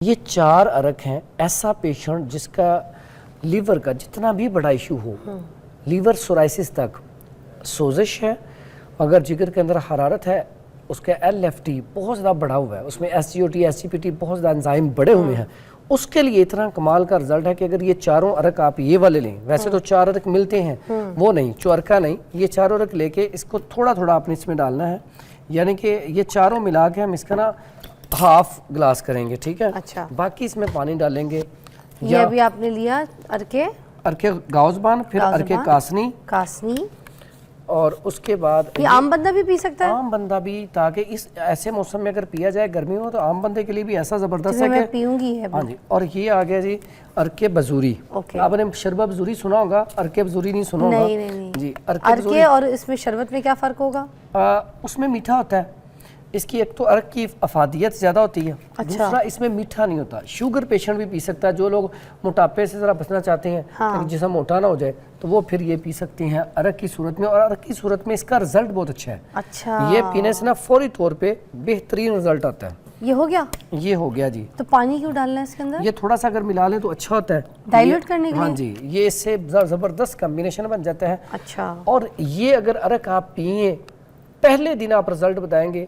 یہ 4 ارک ہیں. ایسا پیشنٹ جس کا لیور کا جتنا بھی بڑا ایشو ہو, لیور سورائسس تک, سوزش ہے, اگر جگر کے اندر حرارت ہے, اس کا LFT بہت زیادہ بڑھا ہوا ہے, اس میں SGOT SGPT بہت زیادہ انزائم بڑے ہوئے ہیں, اس کے لیے اتنا کمال کا رزلٹ ہے کہ اگر یہ 4 ارک آپ یہ والے لیں, ویسے تو 4 ارک ملتے ہیں, وہ نہیں, چورکا نہیں, یہ 4 ارک لے کے اس کو تھوڑا تھوڑا آپ نے اس میں ڈالنا ہے, یعنی کہ یہ 4 ملا کے ہم اس کا نا ہاف گلاس کریں گے, ٹھیک ہے. اچھا, باقی اس میں پانی ڈالیں گے. یہ ابھی آپ نے لیا ارکے گاؤزبان, پھر ارکے کاسنی, اور اس کے بعد یہ عام بندہ بھی پی سکتا ہے. عام بندہ بھی, تاکہ اس ایسے موسم میں اگر پیا جائے گرمی ہو تو عام بندے کے لیے بھی ایسا زبردست ہے میں کہ پیوں گی. ہاں جی. اور یہ آ گیا جی ارکے بزوری. آپ نے شربت بزوری سنا ہوگا, ارکے بزوری نہیں سنا ہوگا. نہیں جی, ارکے اور اس میں شربت میں کیا فرق ہوگا؟ اس میں میٹھا ہوتا ہے, اس کی ایک تو ارک کی افادیت زیادہ ہوتی ہے, دوسرا اس میں میٹھا نہیں ہوتا. شوگر پیشنٹ بھی پی سکتا ہے, جو لوگ موٹاپے سے ذرا بچنا چاہتے ہیں کہ جسم موٹا نہ ہو جائے, تو وہ پھر یہ پی سکتے ہیں ارک کی صورت میں, اور ارک کی صورت میں اس کا رزلٹ بہت اچھا ہے. اچھا, یہ پینے سے نا فوری طور پہ بہترین رزلٹ آتا ہے. یہ ہو گیا, یہ ہو گیا جی. تو پانی کیوں ڈالنا ہے اس کے اندر؟ یہ تھوڑا سا اگر ملا لیں تو اچھا ہوتا ہے, ڈائلیوٹ کرنے کے لیے. ہاں جی, یہ اس سے زبردست کمبینیشن بن جاتا ہے. اچھا, اور یہ اگر ارک آپ پئیں, پہلے دن آپ رزلٹ بتائیں گے,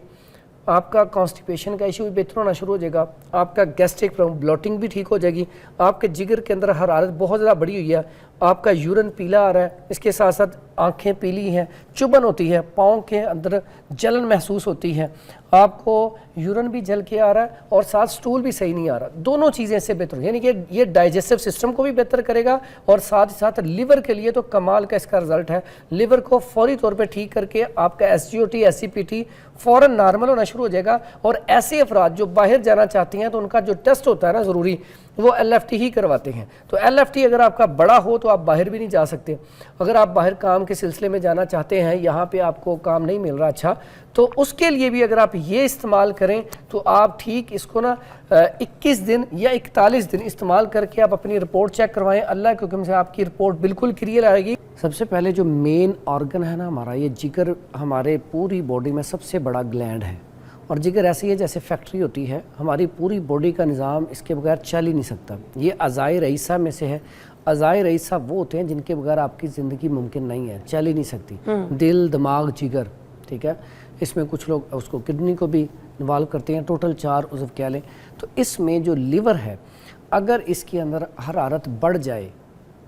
آپ کا کانسٹیپیشن کا ایشو بھی بہتر ہونا شروع ہو جائے گا, آپ کا گیسٹرک بلوٹنگ بھی ٹھیک ہو جائے گی, آپ کے جگر کے اندر حرارت بہت زیادہ بڑی ہوئی ہے, آپ کا یورن پیلا آ رہا ہے, اس کے ساتھ ساتھ آنکھیں پیلی ہیں, چبھن ہوتی ہے, پاؤں کے اندر جلن محسوس ہوتی ہے, آپ کو یورن بھی جل کے آ رہا ہے, اور ساتھ سٹول بھی صحیح نہیں آ رہا, دونوں چیزیں اس سے بہتر, یعنی کہ یہ ڈائجسٹو سسٹم کو بھی بہتر کرے گا, اور ساتھ ہی ساتھ لیور کے لیے تو کمال کا اس کا رزلٹ ہے. لیور کو فوری طور پہ ٹھیک کر کے آپ کا SGOT SGPT فوراً نارمل ہونا شروع ہو جائے گا. اور ایسے افراد جو باہر جانا چاہتی ہیں تو ان کا جو ٹیسٹ ہوتا ہے نا ضروری, وہ LFT ہی کرواتے ہیں. تو LFT اگر آپ کا بڑا ہو تو آپ باہر بھی نہیں جا سکتے. اگر آپ باہر کام کے سلسلے میں جانا چاہتے ہیں, یہاں پہ آپ کو کام نہیں مل رہا اچھا, تو اس کے لیے بھی اگر آپ یہ استعمال کریں تو آپ ٹھیک اس کو نا 21 دن یا 41 دن استعمال کر کے آپ اپنی رپورٹ چیک کروائیں. اللہ کے حکم سے آپ کی رپورٹ بالکل کلیئر آئے گی. سب سے پہلے جو مین آرگن ہے نا ہمارا, یہ جگر ہمارے پوری باڈی میں سب سے بڑا گلینڈ ہے, اور جگر ایسی ہے جیسے فیکٹری ہوتی ہے, ہماری پوری باڈی کا نظام اس کے بغیر چل ہی نہیں سکتا. یہ اعضائے رئیسہ میں سے ہے. اعضائے رئیسہ وہ ہوتے ہیں جن کے بغیر آپ کی زندگی ممکن نہیں ہے, چل ہی نہیں سکتی. دل, دماغ, جگر, ٹھیک ہے, اس میں کچھ لوگ اس کو کڈنی کو بھی انوالو کرتے ہیں, ٹوٹل 4 عضو کہہ لیں. تو اس میں جو لیور ہے, اگر اس کے اندر حرارت بڑھ جائے,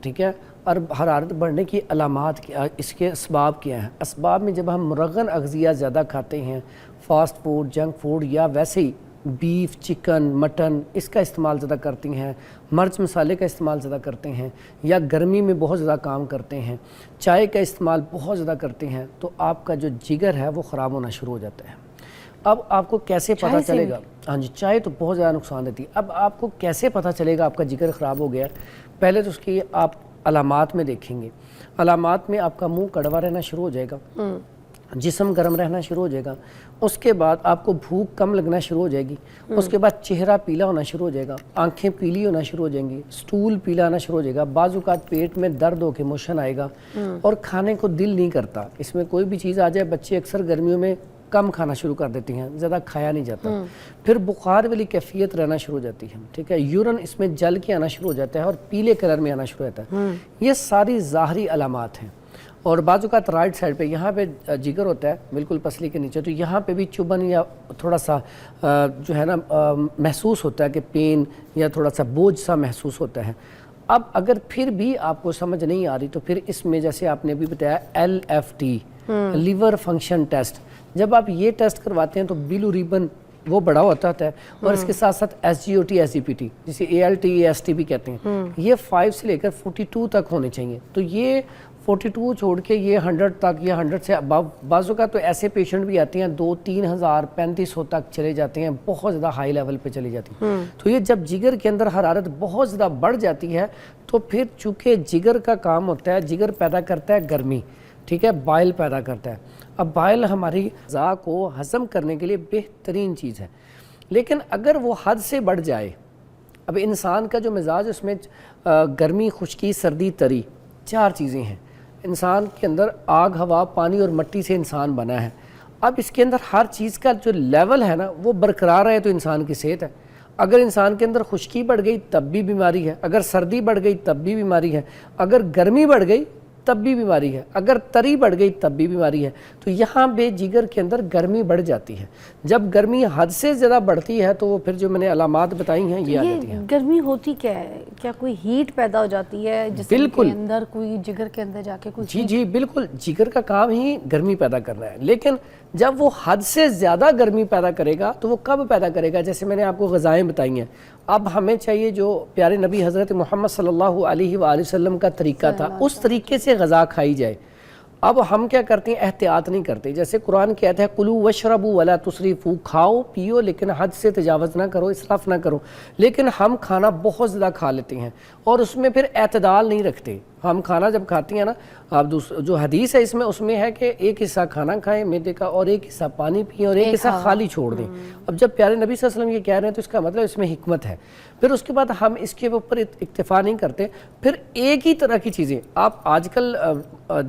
ٹھیک ہے, اور حرارت بڑھنے کی علامات کیا, اس کے اسباب کیا ہیں. اسباب میں جب ہم مرغن اغذیہ زیادہ کھاتے ہیں, فاسٹ فوڈ, جنک فوڈ, یا ویسے ہی بیف, چکن, مٹن اس کا استعمال زیادہ کرتی ہیں, مرچ مسالے کا استعمال زیادہ کرتے ہیں, یا گرمی میں بہت زیادہ کام کرتے ہیں, چائے کا استعمال بہت زیادہ کرتے ہیں, تو آپ کا جو جگر ہے وہ خراب ہونا شروع ہو جاتا ہے. اب آپ کو کیسے پتہ چلے گا؟ ہاں جی, چائے تو بہت زیادہ نقصان دیتی ہے. اب آپ کو کیسے پتہ چلے گا آپ کا جگر خراب ہو گیا؟ پہلے تو اس کی آپ علامات میں دیکھیں گے. علامات میں آپ کا منہ کڑوا رہنا شروع ہو جائے گا, جسم گرم رہنا شروع ہو جائے گا, اس کے بعد آپ کو بھوک کم لگنا شروع ہو جائے گی, اس کے بعد چہرہ پیلا ہونا شروع ہو جائے گا, آنکھیں پیلی ہونا شروع ہو جائیں گی, سٹول پیلا آنا شروع ہو جائے گا, بعض اوقات پیٹ میں درد ہو کے موشن آئے گا, اور کھانے کو دل نہیں کرتا. اس میں کوئی بھی چیز آ جائے, بچے اکثر گرمیوں میں کم کھانا شروع کر دیتے ہیں, زیادہ کھایا نہیں جاتا. پھر بخار والی کیفیت رہنا شروع ہو جاتی ہے, ٹھیک ہے, یورن اس میں جل کے آنا شروع ہو جاتا ہے, اور پیلے کلر میں آنا شروع ہوتا ہے. یہ ساری ظاہری علامات ہیں. اور بعض اوقات رائٹ سائڈ پہ, یہاں پہ جگر ہوتا ہے بالکل پسلی کے نیچے, تو یہاں پہ بھی چبھن یا تھوڑا سا جو ہے نا محسوس ہوتا ہے کہ پین یا تھوڑا سا بوجھ سا محسوس ہوتا ہے. اب اگر پھر بھی آپ کو سمجھ نہیں آ رہی تو پھر اس میں جیسے آپ نے بھی بتایا LFT, لیور فنکشن ٹیسٹ, جب آپ یہ ٹیسٹ کرواتے ہیں تو بیلو ریبن وہ بڑا ہوتا ہے, اور اس کے ساتھ ساتھ SGOT SGPT جسے ALT AST بھی کہتے ہیں, یہ 5 سے لے کر 42 تک ہونے چاہیے. تو یہ 42 چھوڑ کے یہ 100 تک یا 100 سے ابو, بعض اوقات تو ایسے پیشنٹ بھی آتے ہیں 2-3 ہزار 3500 تک چلے جاتے ہیں, بہت زیادہ ہائی لیول پہ چلی جاتی ہیں. تو یہ جب جگر کے اندر حرارت بہت زیادہ بڑھ جاتی ہے, تو پھر چونکہ جگر کا کام ہوتا ہے, جگر پیدا کرتا ہے گرمی, ٹھیک ہے, بائل پیدا کرتا ہے. اب بائل ہماری غذا کو ہضم کرنے کے لیے بہترین چیز ہے, لیکن اگر وہ حد سے بڑھ جائے, اب انسان کا جو مزاج اس میں گرمی, خشکی, سردی, تری 4 چیزیں ہیں. انسان کے اندر آگ, ہوا, پانی اور مٹی سے انسان بنا ہے. اب اس کے اندر ہر چیز کا جو لیول ہے نا وہ برقرار ہے تو انسان کی صحت ہے. اگر انسان کے اندر خشکی بڑھ گئی تب بھی بیماری ہے, اگر سردی بڑھ گئی تب بھی بیماری ہے, اگر گرمی بڑھ گئی تب بھی بیماری ہے, اگر تری بڑھ گئی تب بھی بیماری ہے. تو یہاں پہ جگر کے اندر گرمی بڑھ جاتی ہے. جب گرمی حد سے زیادہ بڑھتی ہے تو وہ پھر جو میں نے علامات بتائی ہیں یہ آ جاتی ہیں. گرمی ہوتی کیا ہے؟ کیا کوئی ہیٹ پیدا ہو جاتی ہے جسم کے اندر, کوئی جگر کے اندر جا کے کوئی؟ جی بالکل, جگر کا کام ہی گرمی پیدا کرنا ہے, لیکن جب وہ حد سے زیادہ گرمی پیدا کرے گا تو وہ کب پیدا کرے گا؟ جیسے میں نے آپ کو غذائیں بتائی ہیں. اب ہمیں چاہیے جو پیارے نبی حضرت محمد صلی اللہ علیہ وآلہ وسلم کا طریقہ تھا اس طریقے سے غذا کھائی جائے. اب ہم کیا کرتے ہیں؟ احتیاط نہیں کرتے. جیسے قرآن کہتا ہے کلوا واشربوا ولا تسرفوا, کھاؤ پیو لیکن حد سے تجاوز نہ کرو, اسراف نہ کرو. لیکن ہم کھانا بہت زیادہ کھا لیتے ہیں اور اس میں پھر اعتدال نہیں رکھتے. ہم کھانا جب کھاتے ہیں نا, آپ جو حدیث ہے اس میں ہے کہ ایک حصہ کھانا کھائیں میدے کا اور ایک حصہ پانی پئیں اور ایک حصہ خالی چھوڑ دیں. اب جب پیارے نبی صلی اللہ علیہ وسلم یہ کہہ رہے ہیں تو اس کا مطلب اس میں حکمت ہے. پھر اس کے بعد ہم اس کے اوپر اکتفا نہیں کرتے. پھر ایک ہی طرح کی چیزیں آپ آج کل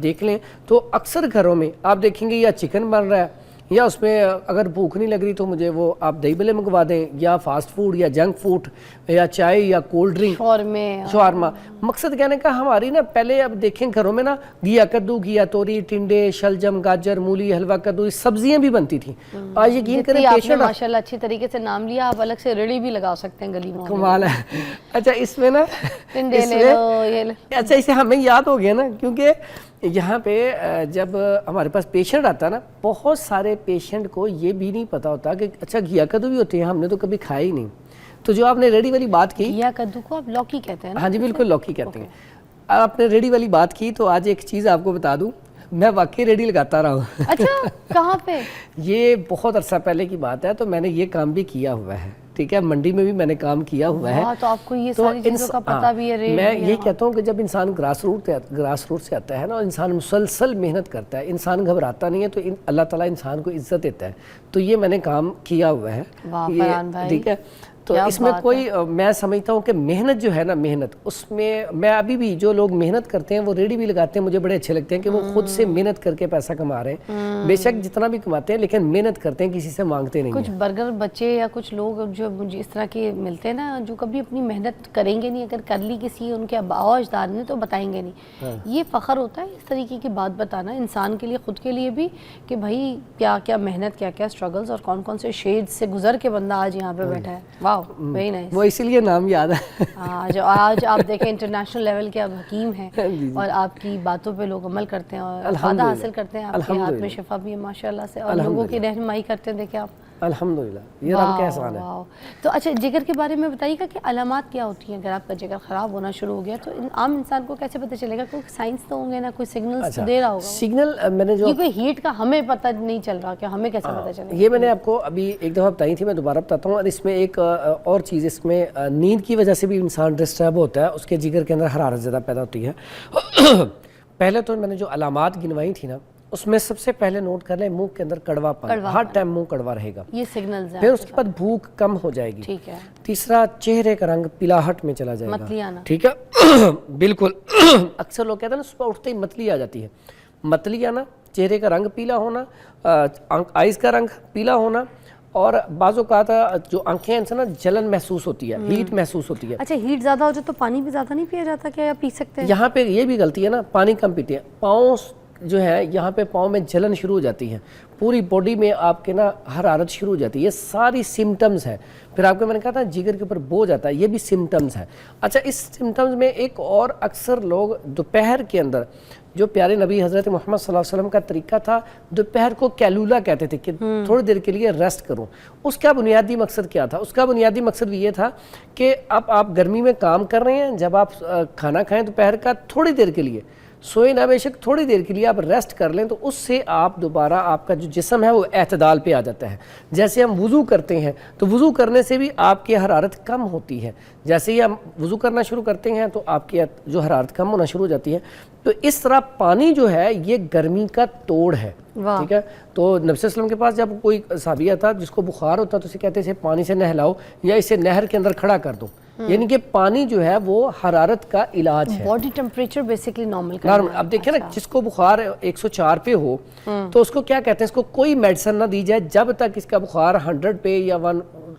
دیکھ لیں تو اکثر گھروں میں آپ دیکھیں گے یا چکن بن رہا ہے یا اس میں اگر بھوک نہیں لگ رہی تو مجھے وہ آپ دہی بلے منگوا دیں, یا فاسٹ فوڈ یا جنک فوڈ یا چائے یا کولڈ ڈرنک, شورما. مقصد کہنے کا ہماری نا پہلے اب دیکھیں گھروں میں نا گھیا کدو, گھیا توری, ٹنڈے, شلجم, گاجر, مولی, حلوہ کدو, سبزیاں بھی بنتی تھیں. آج یقین کریں پیشنٹ ماشاءاللہ اچھی طریقے سے نام لیا, آپ الگ سے ریڑھی بھی لگا سکتے ہیں گلی میں. کمال ہے. اچھا اس میں نا اچھا اسے ہمیں یاد ہو گیا نا, کیونکہ یہاں پہ جب ہمارے پاس پیشنٹ آتا ہے نا, بہت سارے پیشنٹ کو یہ بھی نہیں پتا ہوتا کہ اچھا گھیا کدو بھی ہوتے ہیں, ہم نے تو کبھی کھایا ہی نہیں. تو جو آپ نے ریڑھی والی بات کی, گھیا کدو کو آپ لوکی کہتے ہیں نا؟ ہاں جی بالکل لوکی کہتے ہیں. آپ نے ریڑھی والی بات کی تو آج ایک چیز آپ کو بتا دوں, میں واقعی ریڑھی لگاتا رہا ہوں. اچھا کہاں پہ؟ یہ بہت عرصہ پہلے کی بات ہے, تو میں نے یہ کام بھی کیا ہوا ہے. ٹھیک ہے, منڈی میں بھی میں نے کام کیا ہوا ہے. تو آپ کو یہ ساری چیزوں کا پتہ بھی ہے. میں یہ کہتا ہوں کہ جب انسان گراس روٹ سے آتا ہے نا, انسان مسلسل محنت کرتا ہے, انسان گھبراتا نہیں ہے, تو اللہ تعالیٰ انسان کو عزت دیتا ہے. تو یہ میں نے کام کیا ہوا ہے. ٹھیک ہے, تو اس میں کوئی میں سمجھتا ہوں کہ محنت جو ہے نا, محنت اس میں ابھی بھی جو لوگ محنت کرتے ہیں وہ ریڑھی بھی لگاتے ہیں, مجھے بڑے اچھے لگتے ہیں کہ وہ خود سے محنت کر کے پیسہ کما رہے ہیں. بے شک جتنا بھی کماتے ہیں لیکن محنت کرتے ہیں, کسی سے مانگتے نہیں. کچھ برگر بچے یا کچھ لوگ جو مجھے اس طرح کے ملتے ہیں نا, جو کبھی اپنی محنت کریں گے نہیں, اگر کر لی کسی ان کے آباء و اجداد نے تو بتائیں گے نہیں. یہ فخر ہوتا ہے اس طریقے کی بات بتانا انسان کے لیے, خود کے لیے بھی, کہ بھائی کیا کیا محنت, کیا کیا اسٹرگلز اور کون کون سے شیڈ سے گزر کے بندہ آج یہاں پہ بیٹھا ہے. واو, ویری نائس. وہ اسی لیے نام یاد ہے. آج آپ دیکھیں انٹرنیشنل لیول کے اب حکیم ہیں اور آپ کی باتوں پہ لوگ عمل کرتے ہیں اور فائدہ حاصل کرتے ہیں. آپ کے ہاتھ میں شفا بھی ہے ماشاءاللہ سے, اور لوگوں کی رہنمائی کرتے ہیں. دیکھیں آپ الحمدللہ, یہ رب کا احسان ہے. تو اچھا جگر کے بارے میں بتائیے گا کہ علامات کیا ہوتی ہیں اگر آپ کا جگر خراب ہونا شروع ہو گیا, تو عام انسان کو کیسے پتہ چلے گا؟ کوئی سائنس تو ہوں گے نا, کوئی سگنلز دے رہا ہوگا. سگنل میں نے جو کوئی ہیٹ کا ہمیں پتہ نہیں چل رہا, کہ ہمیں کیسے پتہ چلے گا؟ یہ میں نے آپ کو ابھی ایک دفعہ بتائی تھی, میں دوبارہ بتاتا ہوں. اور اس میں ایک اور چیز, اس میں نیند کی وجہ سے بھی انسان ڈسٹرب ہوتا ہے, اس کے جگر کے اندر حرارت زیادہ پیدا ہوتی ہے. پہلے تو میں نے جو علامات گنوائی تھی نا, اس میں سب سے پہلے نوٹ کر لیں منہ کے اندر کڑوا پن, ہر ٹائم منہ کڑوا رہے گا, یہ سگنلز ہیں. پھر اس کے بعد بھوک کم ہو جائے گی. ٹھیک ہے. تیسرا, چہرے کا رنگ پلاہٹ میں چلا جائے گا. متلی آنا. ٹھیک ہے بالکل. اکثر لوگ کہتے ہیں نا صبح اٹھتے ہی متلی آ جاتی ہے. متلی آنا, چہرے کا رنگ پیلا ہونا, آئز کا رنگ پیلا ہونا, اور بعض اوقات جو آنکھیں ہیں ان سے نا جلن محسوس ہوتی ہے, ہیٹ محسوس ہوتی ہے. اچھا ہیٹ زیادہ ہو جائے تو پانی بھی زیادہ نہیں پیا جاتا کیا, یا پی سکتے ہیں؟ یہاں پہ یہ بھی غلطی ہے نا, پانی کم پیتے ہیں. پاؤں جو ہے یہاں پہ پاؤں میں جلن شروع ہو جاتی ہے, پوری باڈی میں آپ کے نا حرارت شروع ہو جاتی ہے. یہ ساری سمٹمز ہیں. پھر آپ کو میں نے کہا تھا جگر کے اوپر بوجھ آتا ہے, یہ بھی سمٹمز ہیں. اچھا اس سمٹمز میں ایک اور, اکثر لوگ دوپہر کے اندر, جو پیارے نبی حضرت محمد صلی اللہ علیہ وسلم کا طریقہ تھا, دوپہر کو کیلولا کہتے تھے کہ تھوڑی دیر کے لیے ریسٹ کروں. اس کا بنیادی مقصد کیا تھا؟ اس کا بنیادی مقصد بھی یہ تھا کہ اب آپ گرمی میں کام کر رہے ہیں, جب آپ کھانا کھائیں دوپہر کا, تھوڑی دیر کے لیے سوئے نہ, بے شک تھوڑی دیر کے لیے آپ ریسٹ کر لیں, تو اس سے آپ دوبارہ آپ کا جو جسم ہے وہ اعتدال پہ آ جاتا ہے. جیسے ہم وضو کرتے ہیں تو وضو کرنے سے بھی آپ کی حرارت کم ہوتی ہے. جیسے ہی ہم وضو کرنا شروع کرتے ہیں تو آپ کی جو حرارت کم ہونا شروع ہو جاتی ہے. تو اس طرح پانی جو ہے یہ گرمی کا توڑ ہے. ٹھیک ہے, تو نبی صلی اللہ علیہ وسلم کے پاس جب کوئی صحابی آتا جس کو بخار ہوتا تو اسے کہتے ہیں پانی سے نہلاؤ یا اسے نہر کے اندر کھڑا کر دو. یعنی کہ پانی جو ہے وہ حرارت کا علاج ہے. باڈی ٹیمپریچر بیسیکلی نارمل کرنا ہے. اب دیکھیں نا, جس کو بخار 104 پہ ہو تو اس کو کیا کہتے ہیں, اس کو کوئی میڈیسن نہ دی جائے جب تک اس کا بخار 100 پہ یا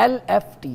LFT।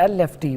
LFT